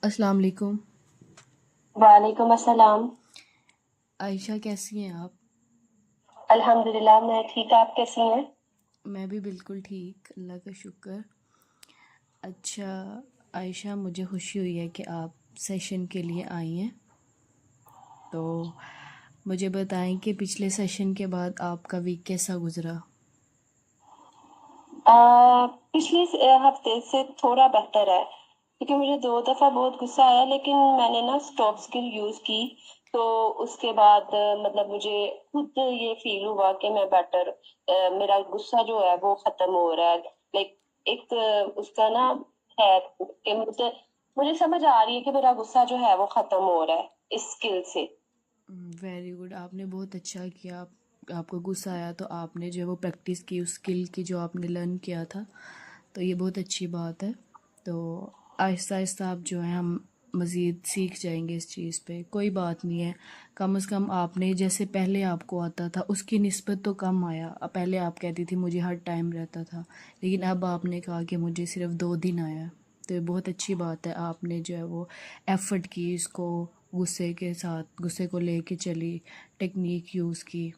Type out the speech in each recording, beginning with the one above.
अस्सलाम वालेकुम। वालेकुम अस्सलाम। आयशा कैसी हैं आप? अल्हम्दुलिल्लाह मैं ठीक। आप कैसी हैं? मैं भी बिल्कुल ठीक, अल्लाह का शुक्र। अच्छा आयशा, मुझे खुशी हुई है कि आप सेशन के लिए आई हैं। तो मुझे बताएं कि पिछले सेशन के बाद आपका वीक कैसा गुज़रा? पिछले हफ्ते से थोड़ा बेहतर है क्योंकि मुझे 2 दफ़ा बहुत गुस्सा आया, लेकिन मैंने ना स्टॉप स्किल यूज़ की। तो उसके बाद मतलब मुझे खुद ये फील हुआ कि मैं बेटर, मेरा गुस्सा जो है वो खत्म हो रहा है। लाइक एक उसका ना है कि मुझे मुझे समझ आ रही है कि मेरा गुस्सा जो है वो खत्म हो रहा है इस स्किल से। वेरी गुड, आपने बहुत अच्छा किया। आपको गुस्सा आया तो आपने जो है वो प्रैक्टिस की उस स्किल की जो आपने लर्न किया था, तो ये बहुत अच्छी बात है। तो आहिस्ता आहिस्ता आप जो है हम मज़ीद सीख जाएंगे इस चीज़ पे, कोई बात नहीं है। कम से कम आपने जैसे पहले आपको आता था उसकी निस्बत तो कम आया। पहले आप कहती थी मुझे हर टाइम रहता था, लेकिन अब आपने कहा कि मुझे सिर्फ 2 दिन आया। तो ये बहुत अच्छी बात है, आपने जो है वो एफ़र्ट की, इसको गुस्से के साथ गुस्से को लेके चली, टेक्निक यूज़ की।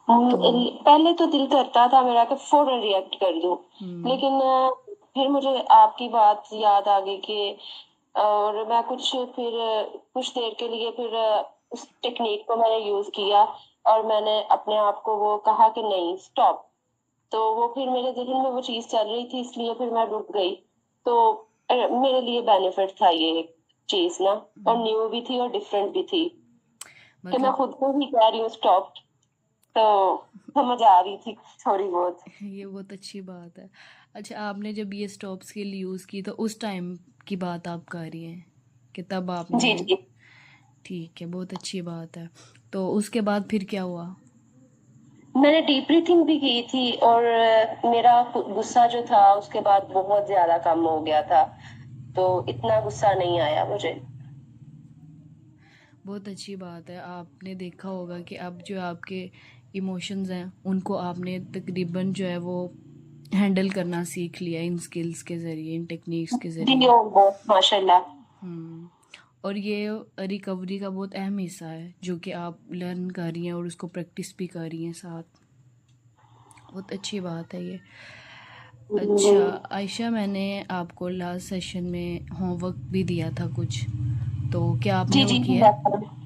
तो पहले तो दिल करता था मेरा कि फौरन रिएक्ट कर दूं, हम्म लेकिन फिर मुझे आपकी बात याद आ गई कि और मैं कुछ देर के लिए फिर उस टेक्निक को मैंने यूज किया, और मैंने अपने आप को वो कहा कि नहीं, स्टॉप। तो वो फिर मेरे दिल में वो चीज चल रही थी, इसलिए फिर मैं रुक गई। तो मेरे लिए बेनिफिट था ये चीज ना, और न्यू भी थी और डिफरेंट भी थी कि मैं मतलब खुद को ही कह रही हूँ स्टॉप। तो समझ आ रही थी थोड़ी बहुत। ये बहुत अच्छी बात है। अच्छा, आपने जब ये स्टॉप स्किल यूज़ की तो उस टाइम की बात आप कर रही हैं कि तब आपने? जी जी। ठीक है, बहुत अच्छी बात है। तो उसके बाद फिर क्या हुआ? मैंने डीप ब्रीथिंग भी की थी, और मेरा गुस्सा जो था उसके बाद बहुत ज्यादा कम हो गया था। तो इतना गुस्सा नहीं आया मुझे। बहुत अच्छी बात है। आपने देखा होगा कि अब जो आपके इमोशंस हैं उनको आपने तकरीबन जो है वो हैंडल करना सीख लिया इन स्किल्स के ज़रिए, इन टेक्निक्स के जी ज़रिए। बहुत माशाल्लाह। हम्म। और ये रिकवरी का बहुत अहम हिस्सा है जो कि आप लर्न कर रही हैं और उसको प्रैक्टिस भी कर रही हैं साथ। बहुत अच्छी बात है ये। अच्छा जी आयशा, मैंने आपको लास्ट सेशन में होमवर्क भी दिया था कुछ, तो क्या आपने जी वो जी किया है? बिल्कुल।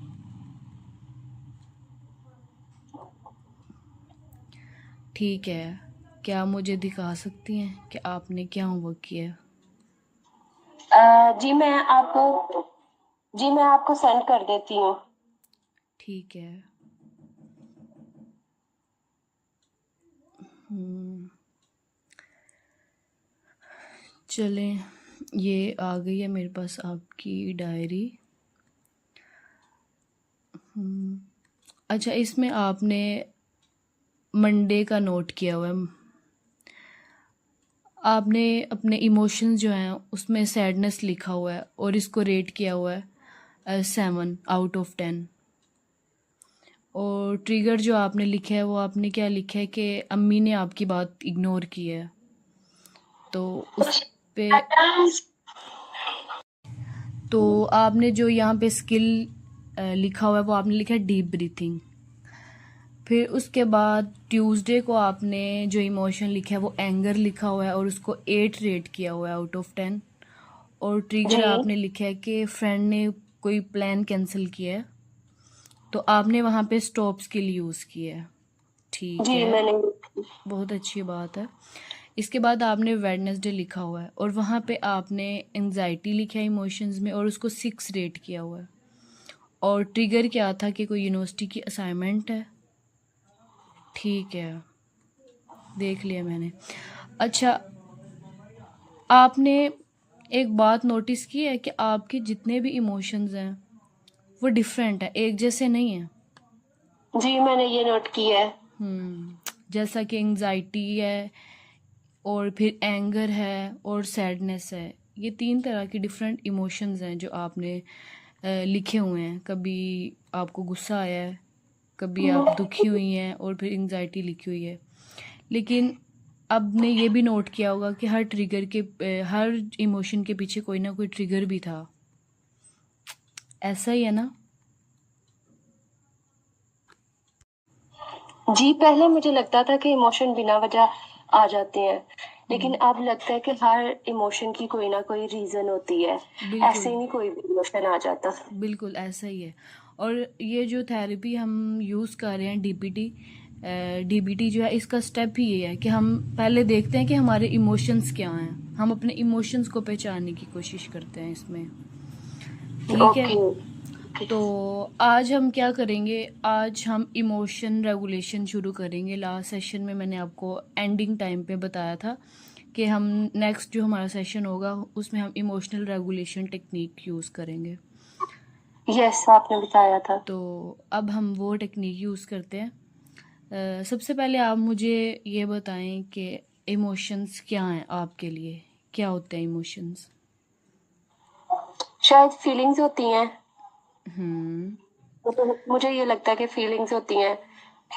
ठीक है, क्या आप मुझे दिखा सकती हैं कि आपने क्या होमवर्क किया है? जी मैं आपको सेंड कर देती हूँ। ठीक है। हम्म, चलें, ये आ गई है मेरे पास आपकी डायरी। अच्छा, इसमें आपने मंडे का नोट किया हुआ है। आपने अपने इमोशंस जो हैं उसमें सैडनेस लिखा हुआ है और इसको रेट किया हुआ है 7 आउट ऑफ 10। और ट्रिगर जो आपने लिखा है वो आपने क्या लिखा है कि अम्मी ने आपकी बात इग्नोर की है। तो उस पे तो आपने जो यहाँ पे स्किल लिखा हुआ है वो आपने लिखा है डीप ब्रीथिंग। फिर उसके बाद ट्यूसडे को आपने जो इमोशन लिखा है वो एंगर लिखा हुआ है और उसको 8 रेट किया हुआ है आउट ऑफ 10। और ट्रिगर जी आपने लिखा है कि फ्रेंड ने कोई प्लान कैंसिल किया है, तो आपने वहाँ पे स्टॉप स्किल यूज़ की है। ठीक जी है, मैंने। बहुत अच्छी बात है। इसके बाद आपने वेडनेसडे लिखा हुआ है और वहाँ पे आपने एंजाइटी लिखा है इमोशंस में और उसको 6 रेट किया हुआ है। और ट्रिगर क्या था कि कोई यूनिवर्सिटी की असाइनमेंट है। ठीक है, देख लिया मैंने। अच्छा, आपने एक बात नोटिस की है कि आपके जितने भी इमोशंस हैं वो डिफरेंट है, एक जैसे नहीं है। जी मैंने ये नोट किया है। जैसा कि एंजाइटी है और फिर एंगर है और सैडनेस है, ये 3 तरह की डिफरेंट इमोशंस हैं जो आपने लिखे हुए हैं। कभी आपको गुस्सा आया है, कभी आप दुखी हुई हैं और फिर एंजाइटी लिखी हुई है। लेकिन आपने ये भी नोट किया होगा कि हर ट्रिगर के हर इमोशन के पीछे कोई ना कोई ट्रिगर भी था, ऐसा ही है ना? जी, पहले मुझे लगता था कि इमोशन बिना वजह आ जाते हैं, लेकिन अब लगता है कि हर इमोशन की कोई ना कोई रीजन होती है। ऐसे बिल्कुल नहीं कोई भी इमोशन आ जाता। बिल्कुल ऐसा ही है। और ये जो थेरेपी हम यूज़ कर रहे हैं, डीबीटी जो है, इसका स्टेप ही ये है कि हम पहले देखते हैं कि हमारे इमोशंस क्या हैं, हम अपने इमोशंस को पहचानने की कोशिश करते हैं इसमें। ठीक है, ओके। तो आज हम क्या करेंगे, आज हम इमोशन रेगुलेशन शुरू करेंगे। लास्ट सेशन में मैंने आपको एंडिंग टाइम पे बताया था कि हम नेक्स्ट जो हमारा सेशन होगा उसमें हम इमोशनल रेगुलेशन टेक्निक यूज़ करेंगे। यस, आपने बताया था। तो अब हम वो टेक्निक यूज़ करते हैं। सबसे पहले आप मुझे ये बताएं कि इमोशंस क्या हैं आपके लिए, क्या होते हैं इमोशंस? शायद फीलिंग्स होती हैं। हम्म तो मुझे ये लगता है कि फीलिंग्स होती हैं,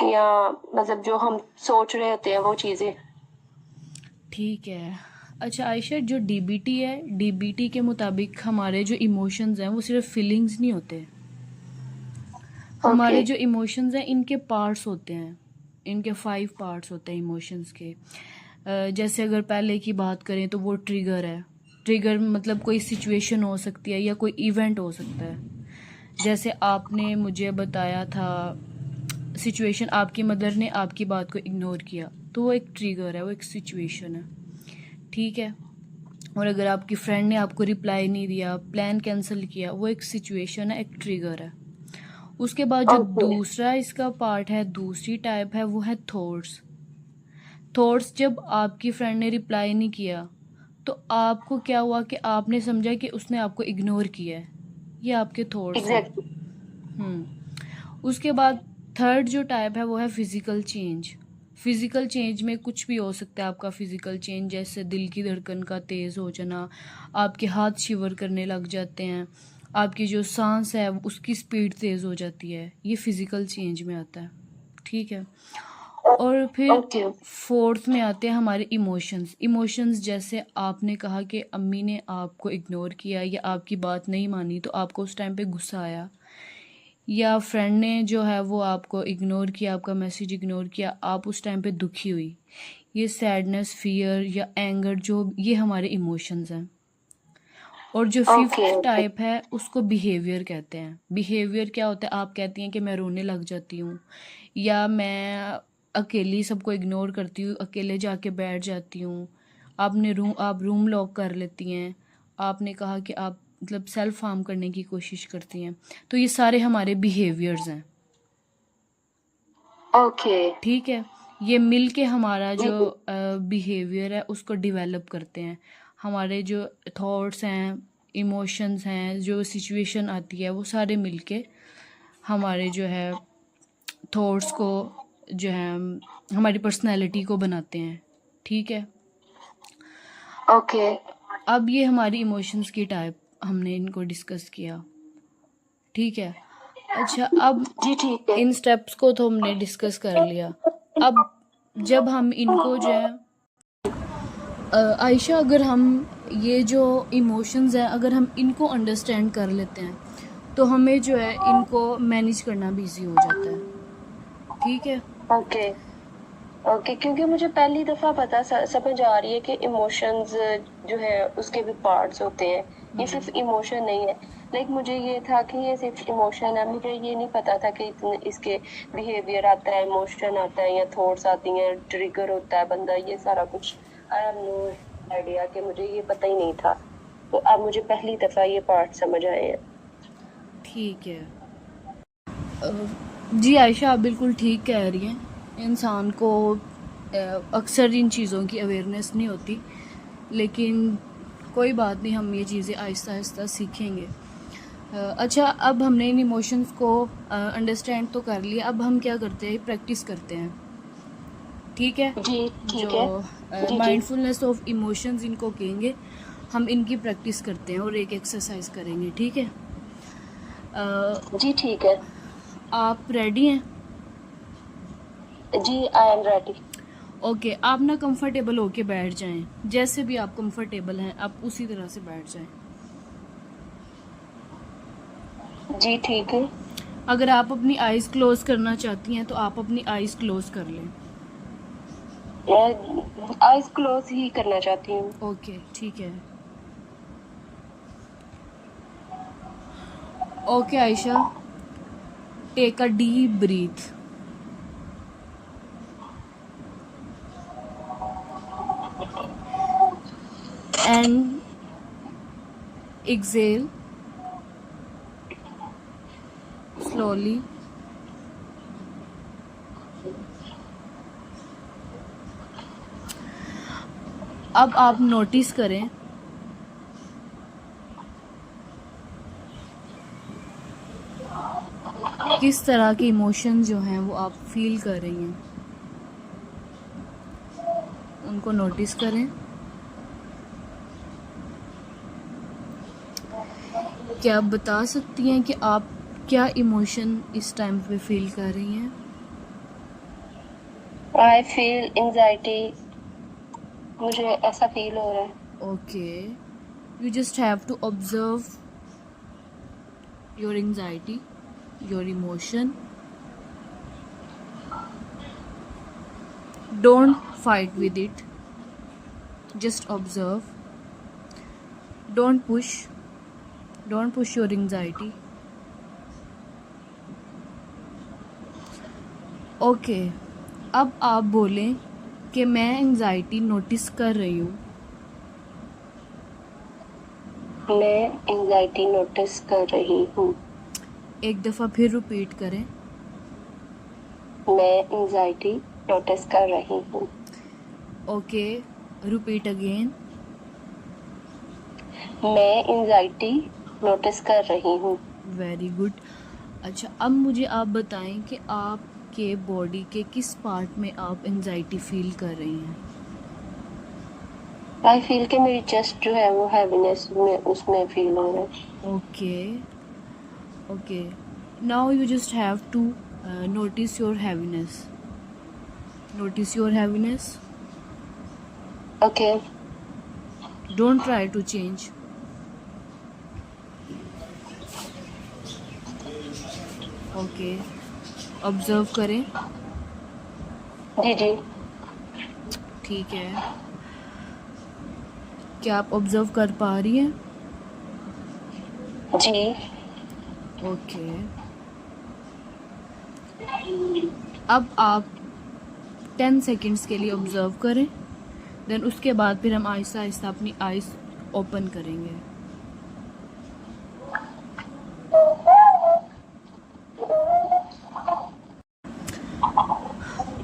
या मतलब जो हम सोच रहे होते हैं वो चीजें। ठीक है। अच्छा आयशा, जो डीबीटी है, डीबीटी के मुताबिक हमारे जो इमोशंस हैं वो सिर्फ फीलिंग्स नहीं होते। ओके। हमारे जो इमोशंस हैं इनके पार्ट्स होते हैं, इनके 5 पार्ट्स होते हैं इमोशंस के। जैसे अगर पहले की बात करें तो वो ट्रिगर है। ट्रिगर मतलब कोई सिचुएशन हो सकती है या कोई इवेंट हो सकता है। जैसे आपने मुझे बताया था सिचुएशन, आपकी मदर ने आपकी बात को इग्नोर किया, तो वो एक ट्रिगर है, वो एक सिचुएशन है। ठीक है। और अगर आपकी फ्रेंड ने आपको रिप्लाई नहीं दिया, प्लान कैंसिल किया, वो एक सिचुएशन है, एक ट्रिगर है। उसके बाद जो ओके। दूसरा इसका पार्ट है, दूसरी टाइप है, वो है थॉट्स। थॉट्स, जब आपकी फ्रेंड ने रिप्लाई नहीं किया तो आपको क्या हुआ कि आपने समझा कि उसने आपको इग्नोर किया है, ये आपके थॉट्स हैं। एग्जैक्टली। उसके बाद थर्ड जो टाइप है वो है फिजिकल चेंज। फिजिकल चेंज में कुछ भी हो सकता है आपका फिजिकल चेंज, जैसे दिल की धड़कन का तेज़ हो जाना, आपके हाथ शिवर करने लग जाते हैं, आपकी जो सांस है उसकी स्पीड तेज़ हो जाती है, ये फिजिकल चेंज में आता है। ठीक है। और फिर ओके। फोर्थ में आते हैं हमारे इमोशंस। इमोशंस जैसे आपने कहा कि अम्मी ने आपको इग्नोर किया या आपकी बात नहीं मानी, तो आपको उस टाइम पे गुस्सा आया, या फ्रेंड ने जो है वो आपको इग्नोर किया, आपका मैसेज इग्नोर किया, आप उस टाइम पे दुखी हुई। ये सैडनेस, फियर या एंगर, जो ये हमारे इमोशंस हैं। और जो ओके। Fifth okay. टाइप है उसको बिहेवियर कहते हैं। बिहेवियर क्या होता है, आप कहती हैं कि मैं रोने लग जाती हूँ, या मैं अकेली सबको इग्नोर करती हूँ, अकेले जाके बैठ जाती हूँ, आप रूम लॉक कर लेती हैं, आपने कहा कि आप मतलब सेल्फ हार्म करने की कोशिश करती हैं। तो ये सारे हमारे बिहेवियर्स हैं। ओके। ठीक है। ये मिल के हमारा जी। जो बिहेवियर है उसको डेवलप करते हैं। हमारे जो थॉट्स हैं, इमोशंस हैं, जो सिचुएशन आती है, वो सारे मिल के हमारे जो है थॉट्स को, जो है हमारी पर्सनैलिटी को बनाते हैं। ठीक है। ओके। अब ये हमारी इमोशंस की टाइप हमने इनको डिस्कस किया। ठीक है। अच्छा, अब जी ठीक है। इन स्टेप्स को तो हमने डिस्कस कर लिया। अब जब हम इनको जो है आयशा, अगर हम ये जो इमोशंस हैं अगर हम इनको अंडरस्टैंड कर लेते हैं तो हमें जो है इनको मैनेज करना भी ईजी हो जाता है। ठीक है। ओके। ओके, क्योंकि मुझे पहली दफा समझ आ रही है कि इमोशंस जो है उसके भी पार्ट्स होते हैं, ये सिर्फ इमोशन नहीं है। लाइक मुझे ये था कि ये सिर्फ इमोशन है, मुझे ये नहीं पता था कि इतने इसके बिहेवियर आता है, इमोशन आता है, या थॉट्स आती हैं, ट्रिगर होता है बंदा, ये सारा कुछ आई हैव नो आइडिया, कि मुझे ये पता ही नहीं था। तो अब मुझे पहली दफा ये पार्ट समझ आए हैं। ठीक है। जी आयशा, आप बिल्कुल ठीक कह रही हैं। इंसान को अक्सर इन चीज़ों की अवेयरनेस नहीं होती, लेकिन कोई बात नहीं, हम ये चीज़ें आहिस्ता आहिस्ता सीखेंगे। अच्छा, अब हमने इन इमोशंस को अंडरस्टैंड तो कर लिया, अब हम क्या करते हैं, प्रैक्टिस करते हैं। ठीक है। जी ठीक है। जो जी जी। माइंडफुलनेस ऑफ इमोशंस इनको कहेंगे, हम इनकी प्रैक्टिस करते हैं और एक एक्सरसाइज करेंगे। ठीक है। जी ठीक है। आप रेडी हैं? जी आई एम रेडी। ओके, आप ना कंफर्टेबल होके बैठ जाएं, जैसे भी आप कंफर्टेबल हैं आप उसी तरह से बैठ जाएं। जी ठीक है। अगर आप अपनी आइज़ क्लोज करना चाहती हैं तो आप अपनी आइज़ क्लोज कर लें। आइज क्लोज ही करना चाहती हूँ। ओके ठीक है। Okay Ayesha, take a deep breath and exhale slowly. अब आप नोटिस करें किस तरह के इमोशन जो हैं वो आप फील कर रही हैं, उनको नोटिस करें। क्या आप बता सकती हैं कि आप क्या इमोशन इस टाइम पे फील कर रही हैं? आई फील एंजाइटी, मुझे ऐसा फील हो रहा है। Okay, you just have to observe your anxiety, your emotion. Don't fight with it. Just observe. Don't push. Don't push your anxiety. Okay, अब आप बोलें कि मैं एंजाइटी नोटिस कर रही हूँ. मैं एंजाइटी नोटिस कर रही हूँ। एक दफ़ा फिर रिपीट करें. मैं एंजाइटी नोटिस कर रही हूँ। Okay, repeat again. मैं एंजाइटी नोटिस कर रही हूँ। Very good. अच्छा, अब मुझे आप बताएं कि आपके बॉडी के किस पार्ट में आप एंजाइटी फील कर रही हैं? आई फील कि मेरी चेस्ट जो है वो हैवीनेस में उसमें फील हो रहा है। Okay okay, now you just have to notice your heaviness. Notice your heaviness. Okay. Don't try to change. Okay. Observe करें. जी जी ठीक है. क्या आप ऑब्जर्व कर पा रही हैं? जी। ओके. अब आप 10 सेकेंड्स के लिए ऑब्जर्व करें, देन उसके बाद फिर हम आहिस्ता आहिस्ता अपनी आइज़ ओपन करेंगे.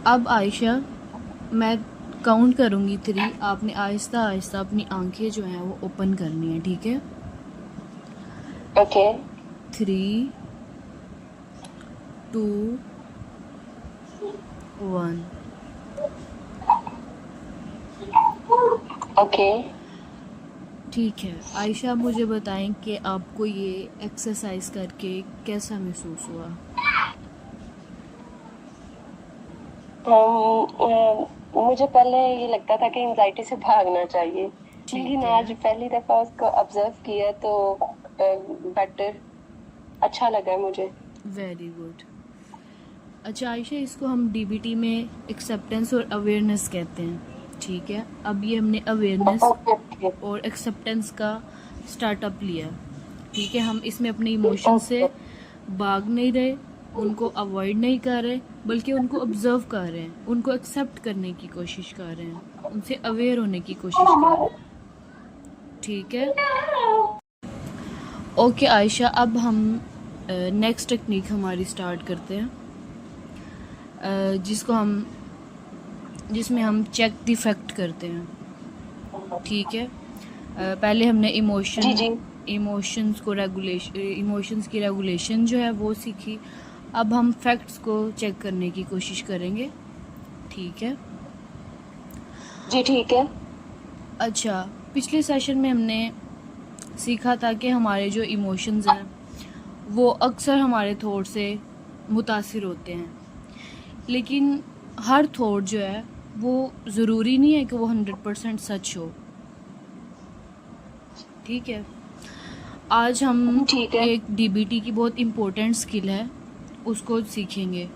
अब आयशा, मैं काउंट करूँगी 3, आपने आहिस्ता आहिस्ता अपनी आंखें जो हैं वो ओपन करनी है, ठीक है? ओके 3 2 1. ओके। ठीक है आयशा, मुझे बताएं कि आपको ये एक्सरसाइज करके कैसा महसूस हुआ? मुझे पहले ये लगता था कि एंजाइटी से भागना चाहिए, लेकिन है. आज पहली दफा उसको ऑब्जर्व किया तो बेटर अच्छा लगा मुझे। Very good. अच्छा आयशा, इसको हम डीबीटी में एक्सेप्टेंस और अवेयरनेस कहते हैं, ठीक है? अब ये हमने अवेयरनेस ओके और एक्सेप्टेंस का स्टार्टअप लिया, ठीक है? हम इसमें अपने इमोशन से भाग नहीं रहे, उनको अवॉइड नहीं कर रहे, बल्कि उनको ऑब्जर्व कर रहे हैं, उनको एक्सेप्ट करने की कोशिश कर रहे हैं, उनसे अवेयर होने की कोशिश कर रहे हैं, ठीक है? ओके आयशा, अब हम नेक्स्ट टेक्निक हमारी स्टार्ट करते हैं, जिसमें हम चेक द फैक्ट करते हैं, ठीक है? पहले हमने इमोशंस की रेगुलेशन जो है वो सीखी. अब हम फैक्ट्स को चेक करने की कोशिश करेंगे, ठीक है? जी ठीक है। अच्छा, पिछले सेशन में हमने सीखा था कि हमारे जो इमोशंस हैं वो अक्सर हमारे थॉट से मुतासिर होते हैं, लेकिन हर थॉट जो है वो ज़रूरी नहीं है कि वो 100% सच हो। ठीक है, आज हम ठीक है। एक डीबीटी की बहुत इम्पोर्टेंट स्किल है उसको सीखेंगे।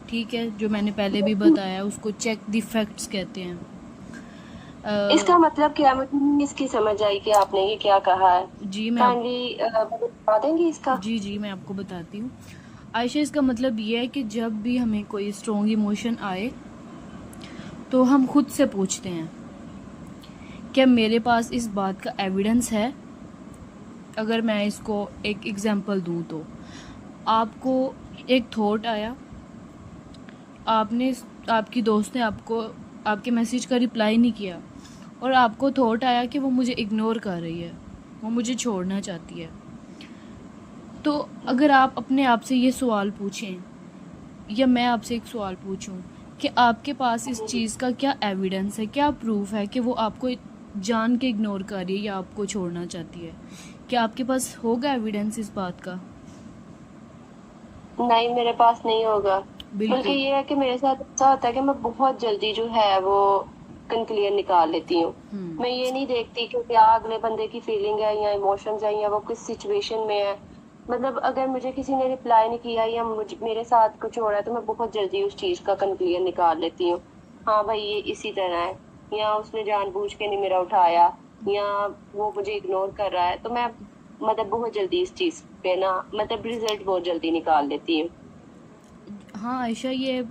ठीक है, जो मैंने पहले भी बताया उसको चेक द फैक्ट्स कहते हैं। इसका मतलब क्या, मुझे नहीं इसकी समझ आई कि आपने ये क्या कहा है। जी मैं आप काइंडली बता देंगी इसका। जी मैं आपको बताती हूँ। आयशा, इसका मतलब ये है कि जब भी हमें कोई स्ट्रॉन्ग इमोशन आए तो हम खुद से पूछते हैं क्या मेरे पास इस बात का एविडेंस है। अगर मैं इसको एक एग्जांपल दूँ तो आपको एक थॉट आया, आपने आपकी दोस्त ने आपको आपके मैसेज का रिप्लाई नहीं किया और आपको थॉट आया कि वो मुझे इग्नोर कर रही है, वो मुझे छोड़ना चाहती है। तो अगर आप अपने आप से ये सवाल पूछें या मैं आपसे एक सवाल पूछूं कि आपके पास इस चीज़ का क्या एविडेंस है, क्या प्रूफ है कि वो आपको जान के इग्नोर कर रही है या आपको छोड़ना चाहती है, क्या आपके पास होगा एविडेंस इस बात का? नहीं, मेरे पास नहीं होगा। बल्कि बिल्कुल। ये है कि मेरे साथ ऐसा होता है कि मैं बहुत जल्दी जो है वो कंक्लूजन निकाल लेती हूँ। मैं ये नहीं देखती कि क्या अगले बंदे की फीलिंग है या इमोशंस है या वो किस सिचुएशन में है। मतलब अगर मुझे किसी ने रिप्लाई नहीं किया या मुझे मेरे साथ कुछ हो रहा है तो मैं बहुत जल्दी उस चीज का कंक्लूजन निकाल लेती हूँ। हाँ भाई, ये इसी तरह है, या उसने जानबूझ के नहीं मेरा उठाया, या वो मुझे इग्नोर कर रहा है, तो मैं मतलब बहुत जल्दी इस चीज पे ना मतलब रिजल्ट बहुत जल्दी निकाल लेती हूँ। हाँ आयशा, ये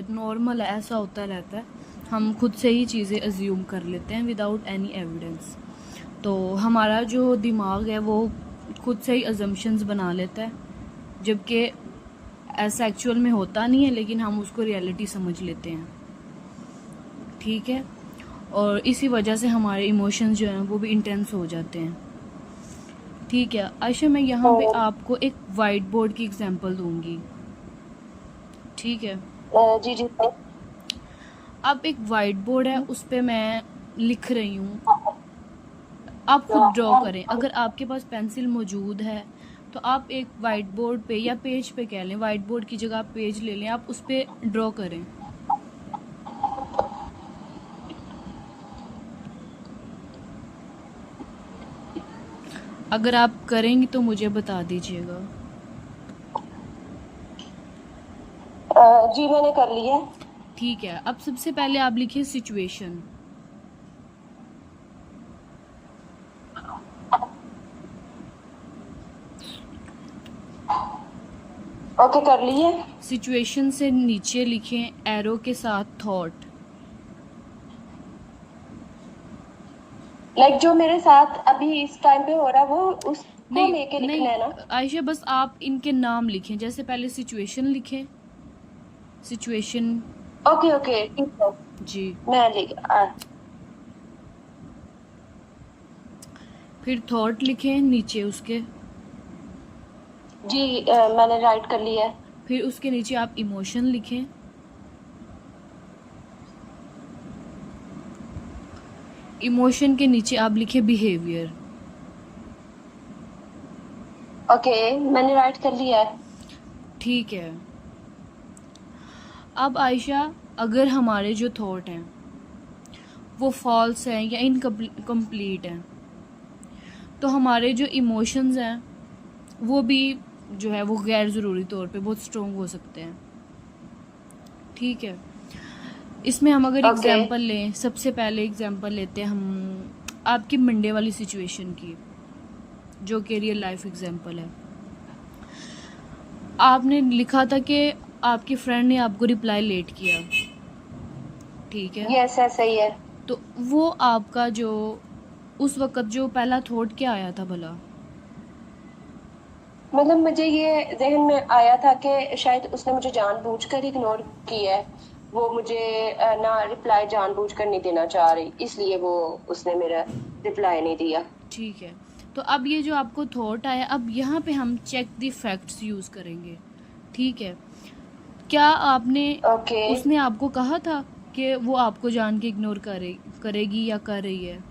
नॉर्मल है, ऐसा होता रहता है। हम खुद से ही चीज़ें अज्यूम कर लेते हैं विदाउट एनी एविडेंस। तो हमारा जो दिमाग है वो खुद से ही अजम्पशंस बना लेता है, जबकि ऐसा एक्चुअल में होता नहीं है, लेकिन हम उसको रियलिटी समझ लेते हैं। ठीक है, और इसी वजह से हमारे इमोशंस जो हैं वो भी इंटेंस हो जाते हैं। ठीक है आयशा, मैं यहाँ पे और आपको एक वाइट बोर्ड की एग्जांपल दूंगी। ठीक है, जी जी सर। अब एक वाइट बोर्ड है, उस पे मैं लिख रही हूँ। आप खुद ड्रॉ करें, अगर आपके पास पेंसिल मौजूद है तो आप एक वाइट बोर्ड पे या पेज पे कह लें, वाइट बोर्ड की जगह आप पेज ले लें, आप उस पे ड्रॉ करें। अगर आप करेंगी तो मुझे बता दीजिएगा। जी मैंने कर लिया है। ठीक है, अब सबसे पहले आप लिखिए सिचुएशन। ओके, कर लिए। सिचुएशन से नीचे लिखें एरो के साथ थॉट। लाइक जो मेरे साथ अभी इस टाइम पे हो रहा है वो उसको नहीं लेके लिखना नहीं है ना। आयशा, बस आप इनके नाम लिखें, जैसे पहले सिचुएशन लिखें, सिचुएशन। ओके ओके ठीक है। जी, मैं लिख फिर थॉट लिखें नीचे उसके, जी मैंने राइट कर लिया है। फिर उसके नीचे आप इमोशन लिखें, इमोशन के नीचे आप लिखें बिहेवियर। ओके, मैंने राइट कर लिया है। ठीक है, अब आयशा, अगर हमारे जो थॉट हैं वो फॉल्स हैं या इनकम्प्लीट हैं तो हमारे जो इमोशंस हैं वो भी जो है वो गैर ज़रूरी तौर पे बहुत स्ट्रॉन्ग हो सकते हैं। ठीक है, इसमें हम अगर ओके एग्जांपल लें, सबसे पहले एग्जांपल लेते हैं हम आपकी मंडे वाली सिचुएशन की, जो कि रियल लाइफ एग्जांपल है। आपने लिखा था कि आपकी फ्रेंड ने आपको रिप्लाई लेट किया। ठीक है, यस ऐसा ही है। तो वो आपका जो उस वक़्त जो पहला थॉट क्या आया था भला? मतलब मुझे ये जहन में आया था कि शायद उसने मुझे जानबूझकर इग्नोर किया है। वो मुझे ना रिप्लाई जानबूझकर नहीं देना चाह रही, इसलिए वो उसने मेरा रिप्लाई नहीं दिया। ठीक है, तो अब ये जो आपको थॉट आया, अब यहाँ पे हम चेक द फैक्ट्स यूज़ करेंगे। ठीक है, क्या आपने ओके। उसने आपको कहा था कि वो आपको जान के इग्नोर करेगी या कर रही है?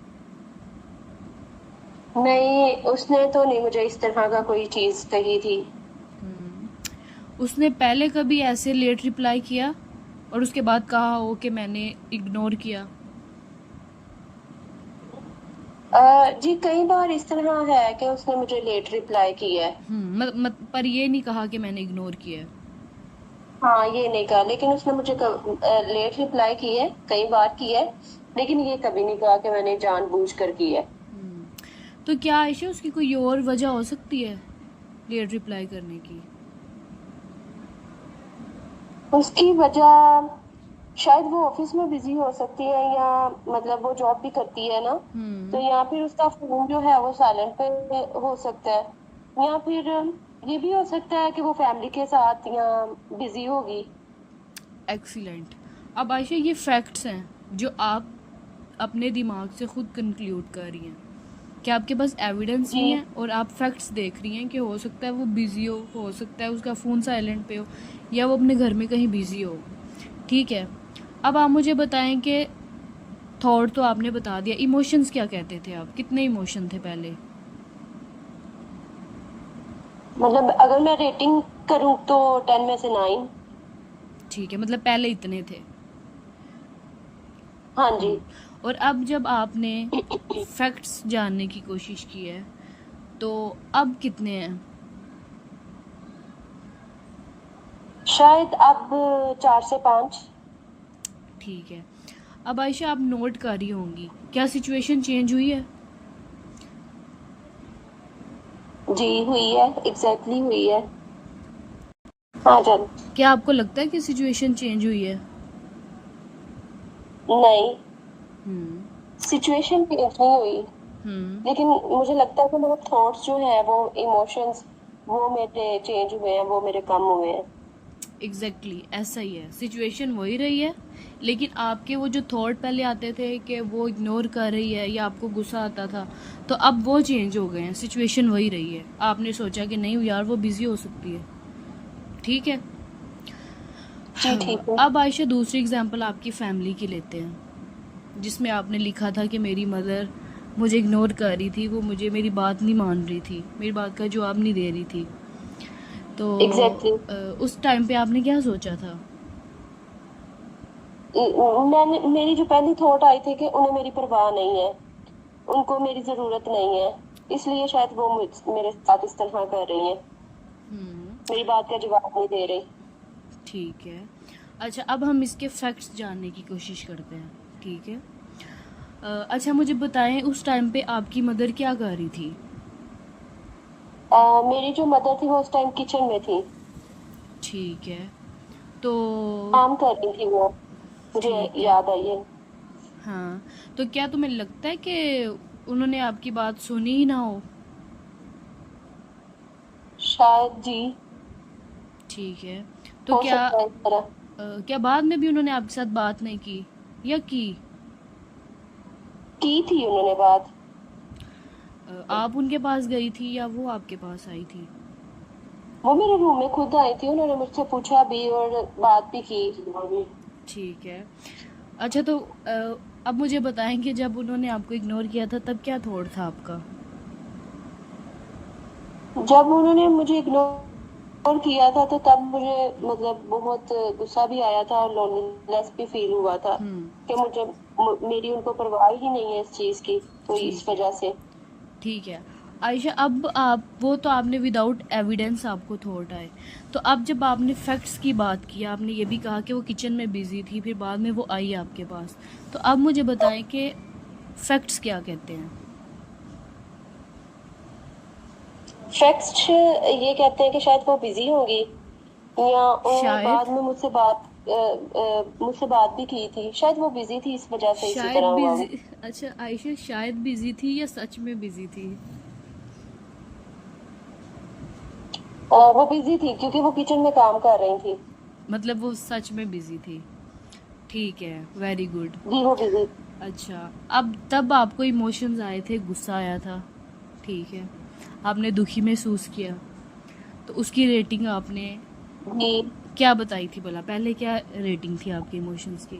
नहीं, उसने तो नहीं मुझे इस तरह का कोई चीज कही थी। उसने पहले कभी ऐसे लेट रिप्लाई किया? और उसके बाद कहा हो कि मैंने इग्नोर किया? जी कई बार इस तरह है कि उसने मुझे लेट रिप्लाई किया है। पर ये नहीं कहा कि मैंने इग्नोर किया है। हाँ ये नहीं कहा, लेकिन उसने मुझे लेट रिप्लाई की है, कई बार की है, लेकिन ये कभी नहीं कहा कि मैंने जानबूझ कर की है। तो क्या आयशा उसकी कोई और वजह हो सकती है लेट रिप्लाई करने की? उसकी वजह शायद वो ऑफिस में बिजी हो सकती है, या मतलब वो जॉब भी करती है ना, तो या फिर उसका फोन जो है वो साइलेंट पे हो सकता है, या फिर ये भी हो सकता है कि वो फैमिली के साथ या बिजी होगी। एक्सीलेंट। अब आयशा ये फैक्ट्स हैं जो आप अपने दिमाग से खुद कंक्लूड कर रही हैं, कि आपके पास एविडेंस जी नहीं है और आप फैक्ट्स देख रही हैं कि हो सकता है वो बिज़ी हो सकता है उसका फ़ोन साइलेंट पे हो, या वो अपने घर में कहीं बिज़ी हो। ठीक है, अब आप मुझे बताएं कि थॉट तो आपने बता दिया, इमोशंस क्या कहते थे आप, कितने इमोशन थे पहले? मतलब अगर मैं रेटिंग करूँ तो 10 में से 9। ठीक है, मतलब पहले इतने थे। हाँ जी। और अब जब आपने फैक्ट्स जानने की कोशिश की है तो अब कितने हैं? शायद अब 4 से 5। ठीक है, अब आयशा आप नोट कर रही होंगी, क्या सिचुएशन चेंज हुई है? जी हुई है, एग्जैक्टली हुई है। हाँ जान। क्या आपको लगता है कि सिचुएशन चेंज हुई है? नहीं, हम्म। सिचुएशन चेंज नहीं हुई, हम्म। लेकिन मुझे लगता है कि मेरे थॉट्स जो है वो इमोशंस वो मेरे चेंज हुए हैं, वो मेरे कम हुए हैं। एग्जैक्टली ऐसा ही है, सिचुएशन वही रही है, लेकिन आपके वो जो थॉट पहले आते थे कि वो इग्नोर कर रही है या आपको गुस्सा आता था, तो अब वो चेंज हो गए हैं, सिचुएशन वही रही है। आपने सोचा कि नहीं यार वो बिजी हो सकती है। ठीक है। जी ठीक है। अब आयशा दूसरी एग्जांपल आपकी फैमिली की लेते हैं, जिसमें आपने लिखा था कि मेरी मदर मुझे इग्नोर कर रही थी, वो मुझे मेरी बात नहीं मान रही थी, मेरी बात का जवाब नहीं दे रही थी। तो एग्जैक्टली उस टाइम पे आपने क्या सोचा था? मैंने मेरी जो पहली थॉट आई थी कि उन्हें मेरी परवाह नहीं है, उनको मेरी जरूरत नहीं है, इसलिए शायद वो मेरे साथ इस तरह कर रही हैं, मेरी बात का जवाब नहीं दे रही। ठीक है। अच्छा, अब हम इसके फैक्ट्स जानने की कोशिश करते हैं। ठीक है। अच्छा मुझे बताएं, उस टाइम पे आपकी मदर क्या कर रही थी? मेरी जो मदर थी वो उस टाइम किचन में थी, ठीक है। तो काम कर रही थी वो, मुझे ठीक है। याद आई है। हाँ, तो क्या तुम्हें लगता है कि उन्होंने आपकी बात सुनी ही ना हो? शायद जी, ठीक है। तो हो क्या सकता है इस तरह। क्या बाद में भी उन्होंने आपके साथ बात नहीं की, या की? की थी उन्होंने बात। आप उनके पास गई थी या वो आपके पास आई थी? वो मेरे रूम में खुद आई थी, उन्होंने मुझसे पूछा भी और बात भी की। ठीक है। अच्छा, तो अब मुझे बताएं कि जब उन्होंने आपको इग्नोर किया था तब क्या थॉट था आपका? जब उन्होंने मुझे इग्नोर किया था तो तब मुझे मतलब बहुत गुस्सा भी आया था और लोनलीनेस भी फील हुआ था कि मेरी उनको परवाह ही नहीं है इस चीज की, तो इस ठीक है। वजह से। ठीक है। आयशा, अब आप वो तो आपने विदाउट एविडेंस आपको थॉट आए, तो अब जब आपने फैक्ट्स की बात की, आपने ये भी कहा कि वो किचन में बिजी थी, फिर बाद में वो आई आपके पास, तो अब मुझे बताएं कि फैक्ट्स क्या कहते हैं? फैक्ट्स ये कहते हैं कि शायद वो बिजी होंगी, या उन्होंने शायद। बाद में मुझसे बात भी की थी, शायद वो बिजी थी इस वजह से इसी शायद तरह हुआ वो। बिजी। अच्छा आयशा, शायद बिजी थी या सच में बिजी थी? वो बिजी थी क्योंकि वो किचन में काम कर रही थी। मतलब वो सच में बिजी थी। ठीक है, वेरी गुड। जी वो बिजी। अच्छा, अब तब आपको इमोशंस आए थे, गुस्सा आया था, ठीक है, आपने दुखी महसूस किया, तो उसकी रेटिंग आपने जी क्या बताई थी भला? पहले क्या रेटिंग थी आपके इमोशंस की?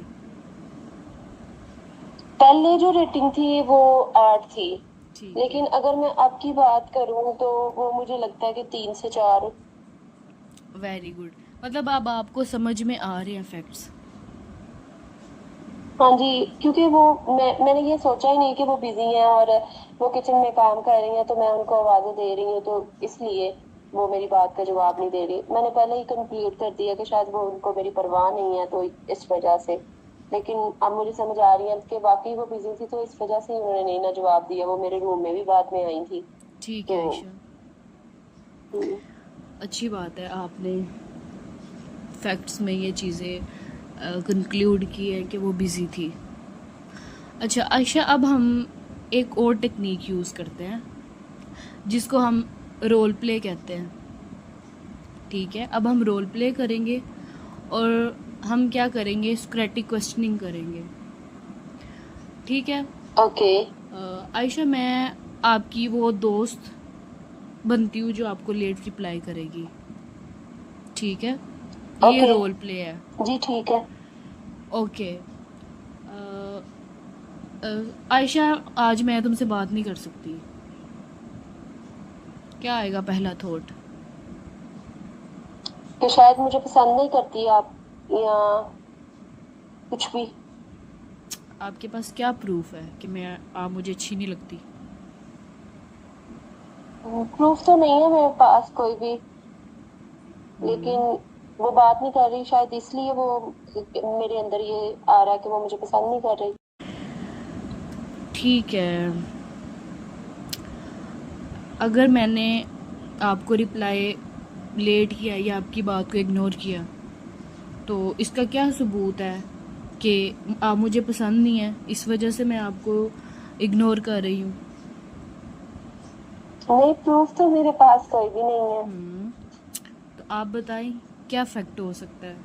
पहले जो रेटिंग थी वो 8 थी, ठीक है, लेकिन अगर मैं अब की बात करूं तो वो मुझे लगता है कि 3 से 4। Very good. मतलब अब आपको समझ में आ रहे हैं फैक्ट्स। हाँ जी, क्योंकि वो मैंने ये सोचा ही नहीं कि वो बिजी हैं और वो किचन में काम कर रही हैं, तो मैं उनको आवाज़ें दे रही हूँ, तो इसलिए वो मेरी बात का जवाब नहीं दे रही। मैंने पहले ही कंक्लूड कर दिया कि शायद वो उनको मेरी परवाह नहीं है, तो इस वजह से। लेकिन अब मुझे समझ आ रही है कि वाकई वो बिजी थी, तो इस वजह से ही उन्होंने नहीं ना जवाब दिया। वो मेरे रूम में भी बाद में आई थी। ठीक है तो आयशा, हम्म, अच्छी बात है आपने फैक्ट्स में ये चीज़ें कंक्लूड की है कि वो बिज़ी थी। अच्छा आयशा, अब हम एक और टेक्निक यूज़ करते हैं जिसको हम रोल प्ले कहते हैं। ठीक है, अब हम रोल प्ले करेंगे और हम क्या करेंगे, स्क्रैटिक क्वेश्चनिंग करेंगे। ठीक है। ओके आयशा, मैं आपकी वो दोस्त बनती हूँ जो आपको लेट रिप्लाई करेगी। ठीक है, ये ओके रोल प्ले है। जी ठीक है। ओके। आयशा, आज मैं तुमसे बात नहीं कर सकती। क्या आएगा पहला थॉट? कि शायद मुझे पसंद नहीं करती आप, या कुछ भी। आपके पास क्या प्रूफ है कि आप मुझे अच्छी नहीं लगती? प्रूफ तो नहीं है मेरे पास कोई भी, लेकिन वो बात नहीं कर रही, शायद इसलिए वो मेरे अंदर ये आ रहा है कि वो मुझे पसंद नहीं कर रही। ठीक है, अगर मैंने आपको रिप्लाई लेट किया या आपकी बात को इग्नोर किया, तो इसका क्या सबूत है कि आप मुझे पसंद नहीं है, इस वजह से मैं आपको इग्नोर कर रही हूँ? नहीं, प्रूफ तो मेरे पास कोई भी नहीं है। तो आप बताएं क्या फैक्ट हो सकता है?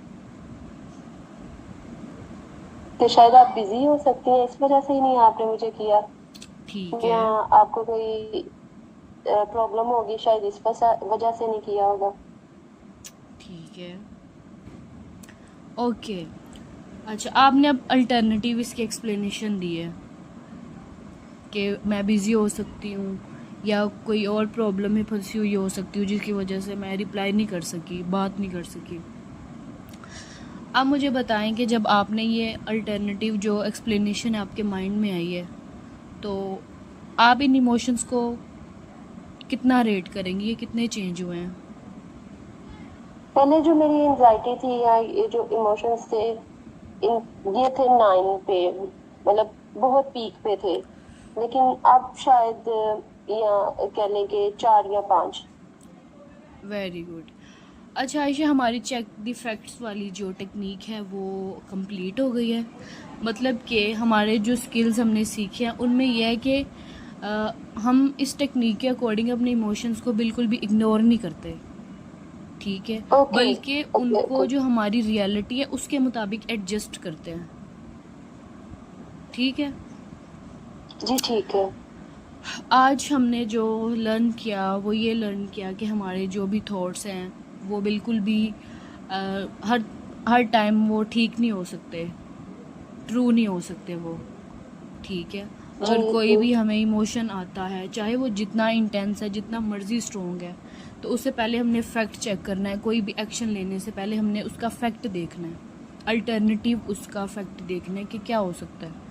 कि शायद आप बिजी हो सकती हैं, इस वजह से ही नहीं आपने मुझे किया, ठीक या है। आपको कोई प्रॉब्लम होगी, शायद इस वजह से नहीं किया होगा। ठीक है। ओके। अच्छा, आपने अब अल्टरनेटिव इसकी एक्सप्लेनेशन दी है कि मैं बिज़ी हो सकती हूँ या कोई और प्रॉब्लम में फंसी हुई हो सकती हूँ जिसकी वजह से मैं रिप्लाई नहीं कर सकी, बात नहीं कर सकी। आप मुझे बताएं कि जब आपने ये अल्टरनेटिव जो एक्सप्लेनेशन आपके माइंड में आई है, तो आप इन इमोशंस को कितना रेट करेंगी, ये कितने चेंज हुए हैं? पहले जो मेरी एंजाइटी थी या ये जो इमोशंस थे, ये थे 9 पे, मतलब बहुत पीक पे थे। लेकिन अब शायद या कह लें कि 4 या 5। Very good. अच्छा आयशा, हमारी चेक द फैक्ट्स वाली जो टेक्निक है वो कंप्लीट हो गई है। मतलब कि हमारे जो स्किल्स हमने सीखे हैं उनमें यह है कि हम इस टेक्निक के अकॉर्डिंग अपने इमोशंस को बिल्कुल भी इग्नोर नहीं करते। ठीक है, ओके बल्कि ओके उनको ओके जो हमारी रियलिटी है उसके मुताबिक एडजस्ट करते हैं। ठीक है। जी ठीक है। आज हमने जो लर्न किया वो ये लर्न किया कि हमारे जो भी थॉट्स हैं वो बिल्कुल भी हर हर टाइम वो ठीक नहीं हो सकते, ट्रू नहीं हो सकते वो। ठीक है, जी अगर कोई जी भी हमें इमोशन आता है, चाहे वो जितना इंटेंस है, जितना मर्जी स्ट्रोंग है, तो उससे पहले हमने फैक्ट चेक करना है। कोई भी एक्शन लेने से पहले हमने उसका फैक्ट देखना है, अल्टरनेटिव उसका फैक्ट देखना है कि क्या हो सकता है।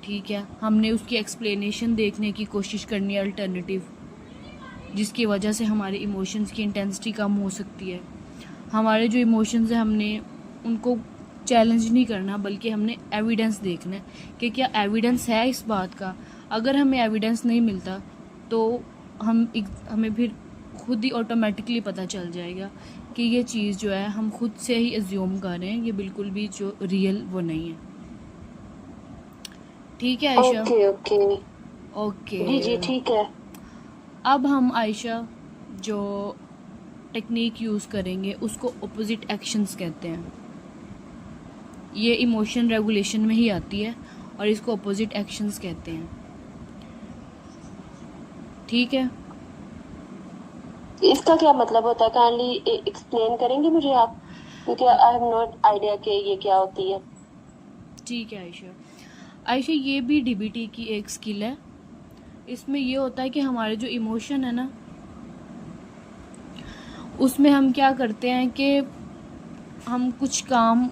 ठीक है, हमने उसकी एक्सप्लेनेशन देखने की कोशिश करनी है, अल्टरनेटिव जिसकी वजह से हमारे इमोशंस की इंटेंसिटी कम हो सकती है। हमारे जो इमोशंस हैं हमने उनको चैलेंज नहीं करना, बल्कि हमने एविडेंस देखना है कि क्या एविडेंस है इस बात का। अगर हमें एविडेंस नहीं मिलता तो हमें फिर खुद ही ऑटोमेटिकली पता चल जाएगा कि ये चीज़ जो है हम खुद से ही एज्यूम कर रहे हैं, ये बिल्कुल भी जो रियल वो नहीं है। ठीक है आयशा? Okay okay okay. जी जी ठीक है। अब हम आयशा जो टेक्निक यूज़ करेंगे उसको ऑपोजिट एक्शंस कहते हैं। ये इमोशन रेगुलेशन में ही आती है और इसको ऑपोजिट एक्शंस कहते हैं। ठीक है। इसका क्या मतलब होता है, काइंडली एक्सप्लेन करेंगे मुझे आप, क्योंकि आई हैव नॉट आइडिया कि ये क्या होती है। ठीक है आयशा। आयशा, ये भी डीबीटी की एक स्किल है। इसमें ये होता है कि हमारे जो इमोशन है ना, उसमें हम क्या करते हैं कि हम कुछ काम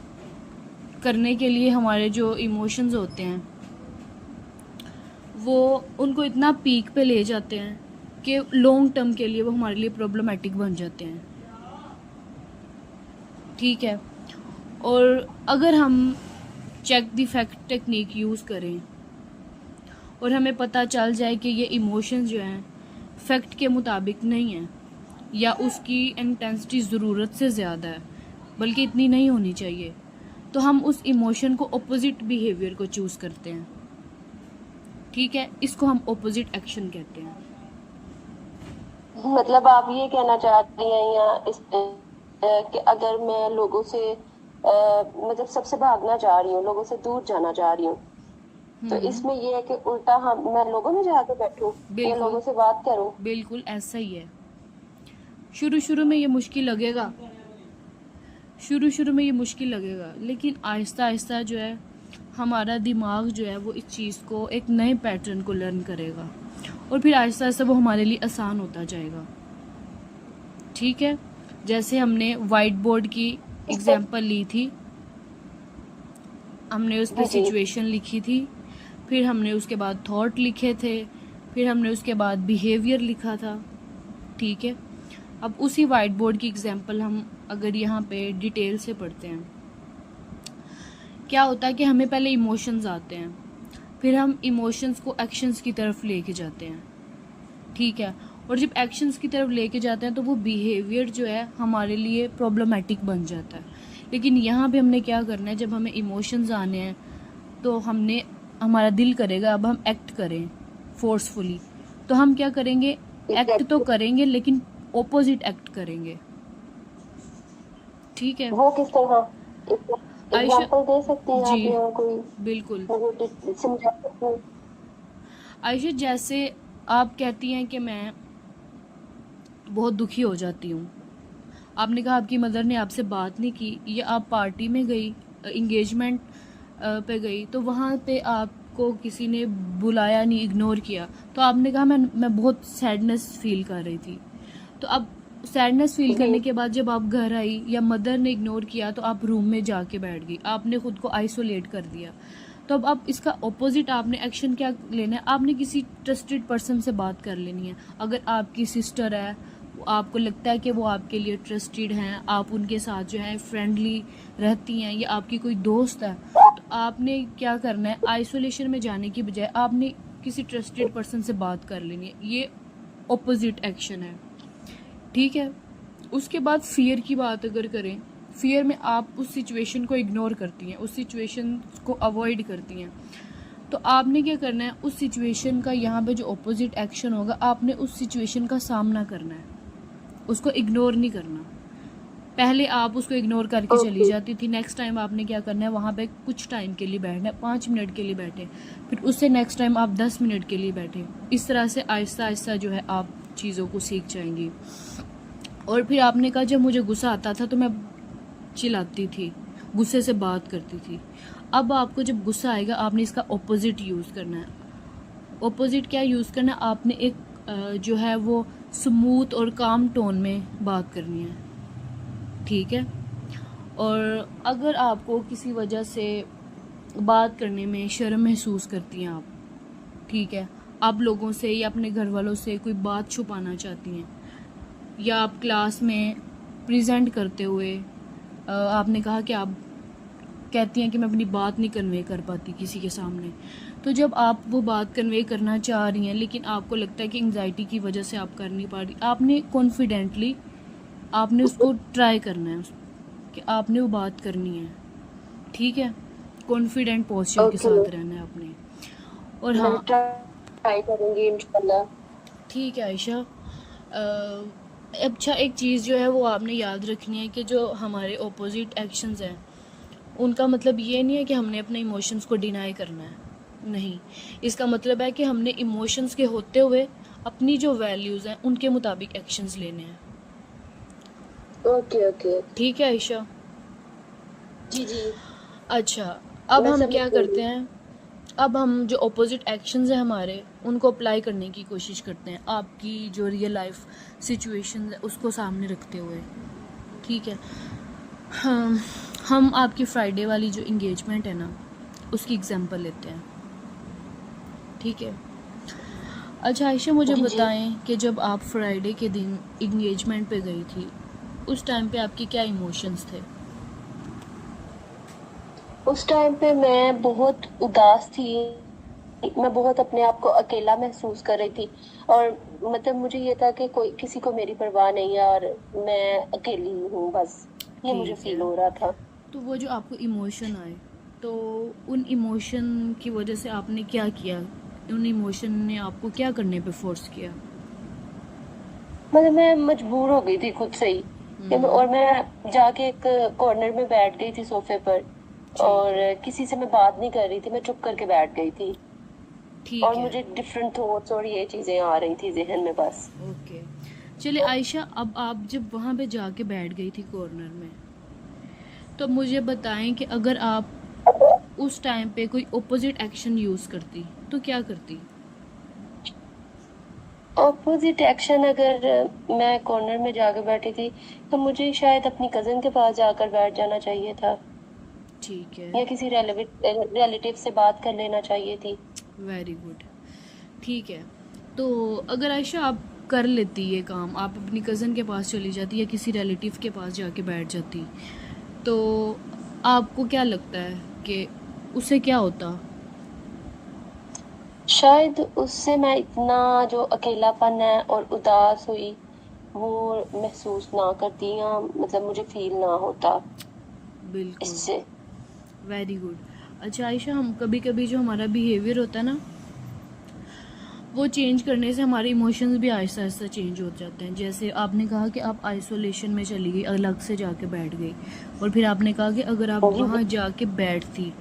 करने के लिए हमारे जो इमोशंस होते हैं वो उनको इतना पीक पे ले जाते हैं कि लॉन्ग टर्म के लिए वो हमारे लिए प्रॉब्लमेटिक बन जाते हैं। ठीक है। और अगर हम check the fact technique use करें और हमें पता चल जाए कि ये इमोशंस जो हैं फैक्ट के मुताबिक नहीं हैं या उसकी इंटेंसिटी ज़रूरत से ज़्यादा है बल्कि इतनी नहीं होनी चाहिए, तो हम उस इमोशन को ऑपोजिट बिहेवियर को चूज़ करते हैं। ठीक है, इसको हम ऑपोजिट एक्शन कहते हैं। मतलब आप ये कहना चाह रही हैं या कि अगर मैं लोगों से मतलब सबसे भागना चाह रही हूँ, लोगों से दूर जाना चाह रही हूँ, तो इसमें ये है कि उल्टा मैं लोगों में जाके बैठूं या लोगों से बात करूं। बिल्कुल ऐसा ही है। शुरू में ये मुश्किल लगेगा, लेकिन आहिस्ता आहिस्ता जो है हमारा दिमाग जो है वो इस चीज़ को, एक नए पैटर्न को लर्न करेगा और फिर आहिस्ता आहिस्ता वो हमारे लिए आसान होता जाएगा। ठीक है, जैसे हमने वाइट बोर्ड की एग्जाम्पल ली थी, हमने उस पर सिचुएशन लिखी थी, फिर हमने उसके बाद थॉट लिखे थे, फिर हमने उसके बाद बिहेवियर लिखा था। ठीक है, अब उसी वाइट बोर्ड की एग्जाम्पल हम अगर यहाँ पे डिटेल से पढ़ते हैं, क्या होता है कि हमें पहले इमोशंस आते हैं, फिर हम इमोशंस को एक्शंस की तरफ लेके जाते हैं। ठीक है, और जब एक्शंस की तरफ लेके जाते हैं तो वो बिहेवियर जो है हमारे लिए प्रॉब्लमेटिक बन जाता है। लेकिन यहाँ पे हमने क्या करना है, जब हमें इमोशंस आने हैं तो हमारा दिल करेगा अब हम एक्ट करें फोर्सफुली, तो हम क्या करेंगे, एक्ट तो करेंगे लेकिन ऑपोजिट एक्ट करेंगे। ठीक है, वो किस तरह एग्जांपल दे सकती हैं जी, आप? कोई बिल्कुल समझा सकती हैं? आयशा, जैसे आप कहती हैं कि मैं बहुत दुखी हो जाती हूँ, आपने कहा आपकी मदर ने आपसे बात नहीं की, या आप पार्टी में गई, एंगेजमेंट पे गई, तो वहाँ पे आपको किसी ने बुलाया नहीं, इग्नोर किया, तो आपने कहा मैं बहुत सैडनेस फील कर रही थी। तो अब सैडनेस फील करने के बाद जब आप घर आई या मदर ने इग्नोर किया तो आप रूम में जाके बैठ गई, आपने खुद को आइसोलेट कर दिया। तो अब आप इसका ऑपोजिट आपने एक्शन क्या लेना है, आपने किसी ट्रस्टेड पर्सन से बात कर लेनी है। अगर आपकी सिस्टर है, आपको लगता है कि वो आपके लिए ट्रस्टेड हैं, आप उनके साथ जो है फ्रेंडली रहती हैं, या आपकी कोई दोस्त है, तो आपने क्या करना है, आइसोलेशन में जाने की बजाय आपने किसी ट्रस्टेड पर्सन से बात कर लेनी है। ये ऑपोजिट एक्शन है। ठीक है, उसके बाद फियर की बात अगर करें, फियर में आप उस सिचुएशन को इग्नोर करती हैं, उस सिचुएशन को अवॉइड करती हैं, तो आपने क्या करना है, उस सिचुएशन का यहाँ पे जो ऑपोजिट एक्शन होगा, आपने उस सिचुएशन का सामना करना है, उसको इग्नोर नहीं करना। पहले आप उसको इग्नोर करके चली जाती थी, नेक्स्ट टाइम आपने क्या करना है, वहाँ पे कुछ टाइम के लिए बैठना है, 5 मिनट के लिए बैठे, फिर उससे नेक्स्ट टाइम आप 10 मिनट के लिए बैठे। इस तरह से आहिस्ता आहिस्ता जो है आप चीज़ों को सीख जाएंगी। और फिर आपने कहा जब मुझे गुस्सा आता था तो मैं चिल्लाती थी, गुस्से से बात करती थी। अब आपको जब गुस्सा आएगा आपने इसका ऑपोजिट यूज़ करना है। ऑपोजिट क्या यूज़ करना है, आपने एक जो है वो स्मूथ और काम टोन में बात करनी है। ठीक है, और अगर आपको किसी वजह से बात करने में शर्म महसूस करती हैं आप, ठीक है, आप लोगों से या अपने घर वालों से कोई बात छुपाना चाहती हैं, या आप क्लास में प्रेजेंट करते हुए आपने कहा कि आप कहती हैं कि मैं अपनी बात नहीं कन्वे कर पाती किसी के सामने, तो जब आप वो बात कन्वे करना चाह रही हैं लेकिन आपको लगता है कि एंग्जाइटी की वजह से आप कर नहीं पा रही, आपने कॉन्फिडेंटली आपने उसको ट्राई करना है कि आपने वो बात करनी है। ठीक है, कॉन्फिडेंट पोस्चर के साथ रहना है आपने। और हाँ, ट्राई करूंगी इंशाल्लाह। ठीक है आयशा। अच्छा, एक चीज़ जो है वो आपने याद रखनी है कि जो हमारे ऑपोजिट एक्शंस हैं उनका मतलब ये नहीं है कि हमने अपने इमोशंस को डिनाई करना है, नहीं, इसका मतलब है कि हमने इमोशंस के होते हुए अपनी जो वैल्यूज़ हैं उनके मुताबिक एक्शंस लेने हैं। ओके ठीक है आयशा जी। अच्छा, अब हम क्या करते हैं, अब हम जो ऑपोजिट एक्शंस हैं हमारे उनको अप्लाई करने की कोशिश करते हैं, आपकी जो रियल लाइफ सिचुएशन है उसको सामने रखते हुए। ठीक है, हम आपकी फ्राइडे वाली जो इंगेजमेंट है ना, उसकी एग्जांपल लेते हैं, ठीक है। अच्छा आयशा, मुझे जी जी। बताएं कि जब आप फ्राइडे के दिन इंगेजमेंट पे गई थी, उस टाइम पे आपके क्या इमोशंस थे? उस टाइम पे मैं बहुत उदास थी। मैं बहुत अपने आप को अकेला महसूस कर रही थी। और मतलब मुझे ये था कि कोई किसी को मेरी परवाह नहीं है और मैं अकेली हूँ बस। ये मुझे ठीक फील है। हो रहा था। तो वो जो आपको इमोशन आए, तो उन इमोशन की वजह से आपने क्या किया? उन इमोशन ने आपको क्या करने पे फोर्स किया? मतलब मैं मजबूर हो गई थी खुद से ही और मैं जाके एक कॉर्नर में बैठ गई थी सोफे पर। ठीक और है। किसी से मैं बात नहीं कर रही थी, मैं चुप करके बैठ गई थी। और ठीक है। मुझे डिफरेंट थॉट्स और ये चीजें आ रही थी जहन में बस। ओके। चलिए आयशा, अब आप जब वहाँ पे जाके बैठ गई थी कॉर्नर में, तो मुझे बताएं कि अगर आप उस टाइम पे कोई ऑपोजिट एक्शन यूज़ करती तो क्या करती? ऑपोजिट एक्शन, अगर मैं कॉर्नर में जाकर बैठी थी तो मुझे शायद अपनी कजिन के पास जाकर बैठ जाना चाहिए था ठीक है। या किसी रिलेटिव से बात कर लेना चाहिए थी। Very good. ठीक है। तो अगर आयशा आप कर लेती ये काम, आप अपनी कज़न के पास चली जाती या किसी रिलेटिव के पास जाके बैठ जाती, तो आपको क्या लगता है कि उससे क्या होता? शायद उससे मैं इतना जो अकेलापन है और उदास हुई वो महसूस ना करती या मतलब मुझे फील ना होता बिल्कुल। इससे। Very good. अच्छा आयशा, हम कभी कभी जो हमारा बिहेवियर होता है ना, वो चेंज करने से हमारे इमोशंस भी आहिस्ता आहिस्ता चेंज हो जाते हैं। जैसे आपने कहा कि आप आइसोलेशन में चली गई, अलग से जाके बैठ गई, और फिर आपने कहा कि अगर आप जी वहाँ जाके बैठती,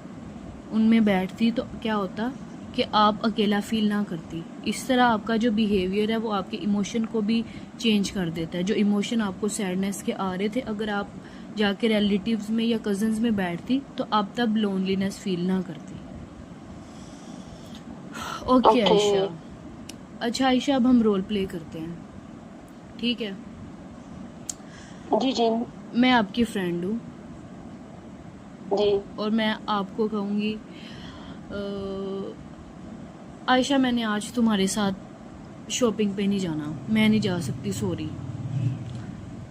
उनमें बैठती, तो क्या होता कि आप अकेला फील ना करती। इस तरह आपका जो बिहेवियर है वो आपके इमोशन को भी चेंज कर देता है। जो इमोशन आपको सैडनेस के आ रहे थे, अगर आप जाके रिलेटिव्स में या कजन्स में बैठती, तो आप तब लोनलीनेस फील ना करती। Okay okay. आयशा। अच्छा आयशा, अब हम रोल प्ले करते हैं, ठीक है। जी जी। मैं आपकी फ्रेंड हूँ, जी और मैं आपको कहूँगी, आयशा मैंने आज तुम्हारे साथ शॉपिंग पे नहीं जाना, मैं नहीं जा सकती, सॉरी।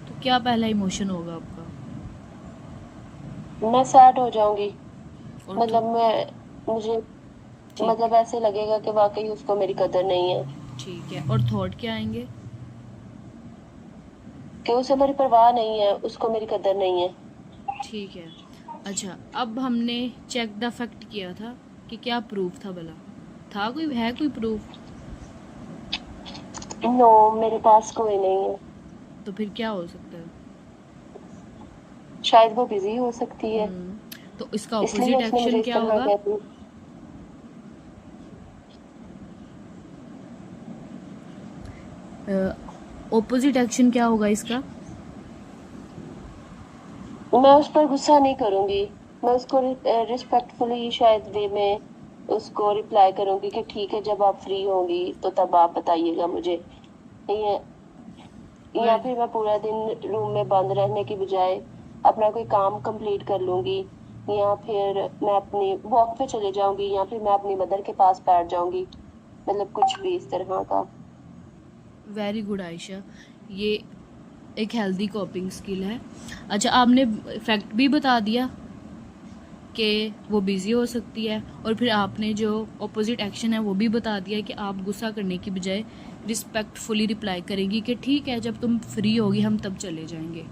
तो क्या पहला इमोशन होगा आपका? मैं सैड हो जाऊंगी। और मतलब मैं मुझे ठीक मतलब है। ऐसे लगेगा कि वाकई उसको मेरी कदर नहीं है, ठीक है, और थॉट क्या आएंगे? कि उसे मेरी परवाह नहीं है, उसको मेरी कदर नहीं है। ठीक है। अच्छा, अब हमने चेक द फैक्ट किया था कि क्या प्रूफ था भला? था कोई, है कोई प्रूफ? नो, मेरे पास कोई नहीं है। तो फिर क्या हो सकता है? शायद वो बिजी हो सकती है, तो इसका इसलिए ऑपोजिट उसने मुझे एक्शन इस क्या तरह होगा? कहती। ऑपोजिट एक्शन क्या होगा इसका? मैं उस पर गुस्सा नहीं करूंगी। मैं उसको रिस्पेक्टफुली शायद वे में उसको रिप्लाई करूंगी कि ठीक है, जब आप फ्री होंगी तो तब आप बताइएगा मुझे। या, या वेल, फिर मैं पूरा दिन रूम में बंद रहने की बजाय अपना कोई काम कंप्लीट कर लूंगी। या फिर मैं अपनी वॉक पे चले जाऊंगी या फिर मैं अपनी मदर के पास बैठ जाऊंगी। मतलब कुछ भी इस तरह का। वेरी गुड आयशा, ये एक हेल्दी कॉपिंग स्किल है। अच्छा, आपने फैक्ट भी बता दिया कि वो बिज़ी हो सकती है, और फिर आपने जो ऑपोजिट एक्शन है वो भी बता दिया कि आप गुस्सा करने की बजाय रिस्पेक्टफुली रिप्लाई करेंगी कि ठीक है, जब तुम फ्री होगी हम तब चले जाएंगे।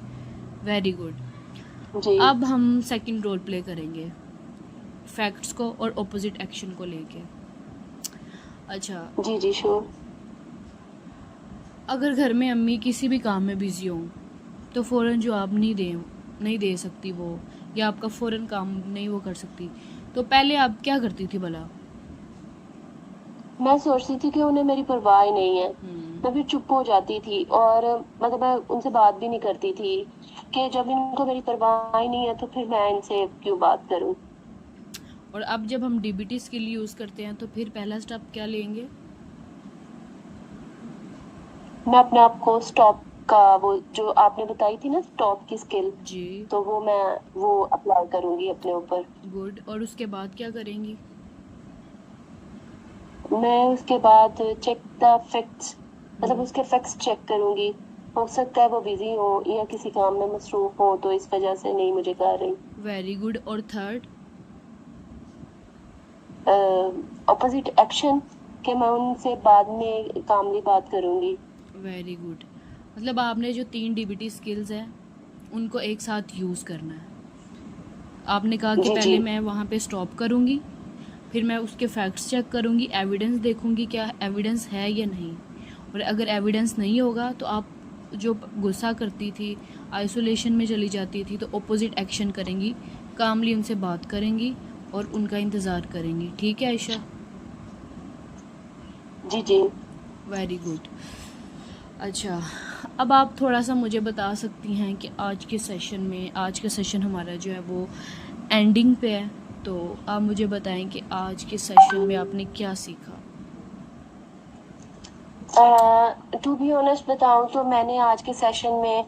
Very good. जी अब हम सेकंड रोल प्ले करेंगे, फैक्ट्स को और ऑपोजिट एक्शन को लेके। अच्छा, जी। जी श्योर। अगर घर में अम्मी किसी भी काम में बिज़ी हों, तो फ़ौरन जवाब नहीं दे सकती वो, या आपका फ़ौरन काम नहीं वो कर सकती, तो पहले आप क्या करती थी भला? मैं सोचती थी कि उन्हें मेरी परवाह ही नहीं है। हम्म। मैं फिर चुप हो जाती थी और मतलब मैं उनसे बात भी नहीं करती थी कि जब इनको मेरी परवाह ही नहीं है तो फिर मैं इनसे क्यों बात करूं। और अब जब हम डीबीटी स्किल यूज़ करते हैं, तो फिर पहला स्टेप क्या लेंगे? मैं अपने आप को स्टॉप का वो जो आपने बताई थी ना स्टॉप की स्किल, जी। तो मैं वो अप्लाई करूंगी अपने ऊपर। गुड। और उसके बाद क्या करेंगी? मैं उसके बाद चेक द फैक्ट्स, मतलब हम्म। उसके फैक्ट्स चेक करूंगी। हो सकता है वो बिजी हो या किसी काम में मसरूफ हो, तो इस वजह से नहीं मुझे कर रही। Very good. और थर्ड? ऑपोजिट एक्शन के मैं उनसे बाद में कामली बात करूंगी। Very good. मतलब आपने जो 3 डीबीटी स्किल्स हैं उनको एक साथ यूज़ करना है। आपने कहा कि जी जी। पहले मैं वहाँ पे स्टॉप करूँगी, फिर मैं उसके फैक्ट्स चेक करूँगी, एविडेंस देखूँगी क्या एविडेंस है या नहीं। और अगर एविडेंस नहीं होगा तो आप जो गुस्सा करती थी, आइसोलेशन में चली जाती थी, तो अपोजिट एक्शन करेंगी, कामली उनसे बात करेंगी और उनका इंतज़ार करेंगी। ठीक है आयशा? जी जी। Very good. अच्छा, अब आप थोड़ा सा मुझे बता सकती हैं कि आज के सेशन में, आज का सेशन हमारा जो है वो एंडिंग पे है, तो आप मुझे बताएं कि आज के सेशन में आपने क्या सीखा? टू बी ऑनेस्ट बताऊं तो मैंने आज के सेशन में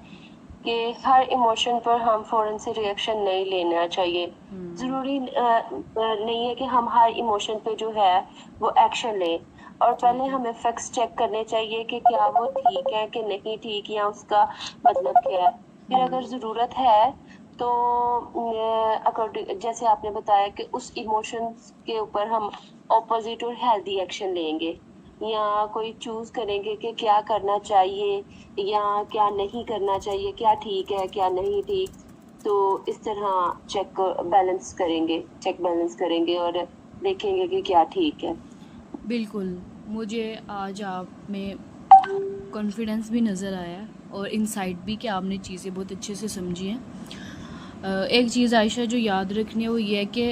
कि हर इमोशन पर हम फौरन से रिएक्शन नहीं लेना चाहिए। जरूरी नहीं है कि हम हर इमोशन पे जो है वो एक्शन लें, और पहले ठीक है। हमें फैक्ट्स चेक करने चाहिए कि क्या वो ठीक है कि नहीं ठीक, या उसका मतलब क्या है। फिर अगर जरूरत है तो अकॉर्डिंग जैसे आपने बताया कि उस इमोशंस के ऊपर हम ऑपोजिट और हेल्दी एक्शन लेंगे, या कोई चूज करेंगे कि क्या करना चाहिए या क्या नहीं करना चाहिए, क्या ठीक है क्या नहीं ठीक। तो इस तरह चेक बैलेंस करेंगे और देखेंगे कि क्या ठीक है। बिल्कुल। मुझे आज आप में कॉन्फिडेंस भी नज़र आया है और इनसाइट भी कि आपने चीज़ें बहुत अच्छे से समझी हैं। एक चीज़ आयशा जो याद रखनी है वो ये है कि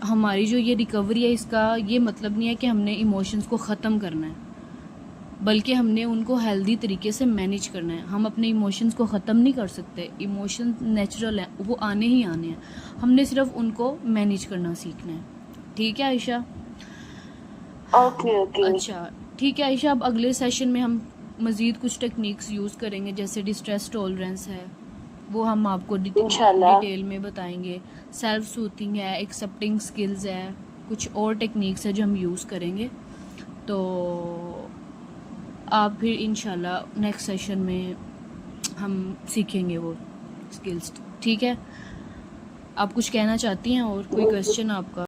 हमारी जो ये रिकवरी है, इसका ये मतलब नहीं है कि हमने इमोशंस को ख़त्म करना है, बल्कि हमने उनको हेल्दी तरीके से मैनेज करना है। हम अपने इमोशंस को ख़त्म नहीं कर सकते, इमोशंस नेचुरल हैं, वो आने ही आने हैं, हमने सिर्फ उनको मैनेज करना सीखना है। ठीक है आयशा? Okay okay. अच्छा, ठीक है आयशा, अब अगले सेशन में हम मज़ीद कुछ टेक्निक्स यूज़ करेंगे, जैसे डिस्ट्रेस टॉलरेंस है, वो हम आपको इंशाल्लाह। डिटेल में बताएंगे। सेल्फ सूथिंग है, एक्सेप्टिंग स्किल्स है, कुछ और टेक्निक्स है जो हम यूज़ करेंगे। तो आप फिर इंशाल्लाह नेक्स्ट सेशन में हम सीखेंगे वो स्किल्स। ठीक है? आप कुछ कहना चाहती हैं और कोई क्वेश्चन आपका?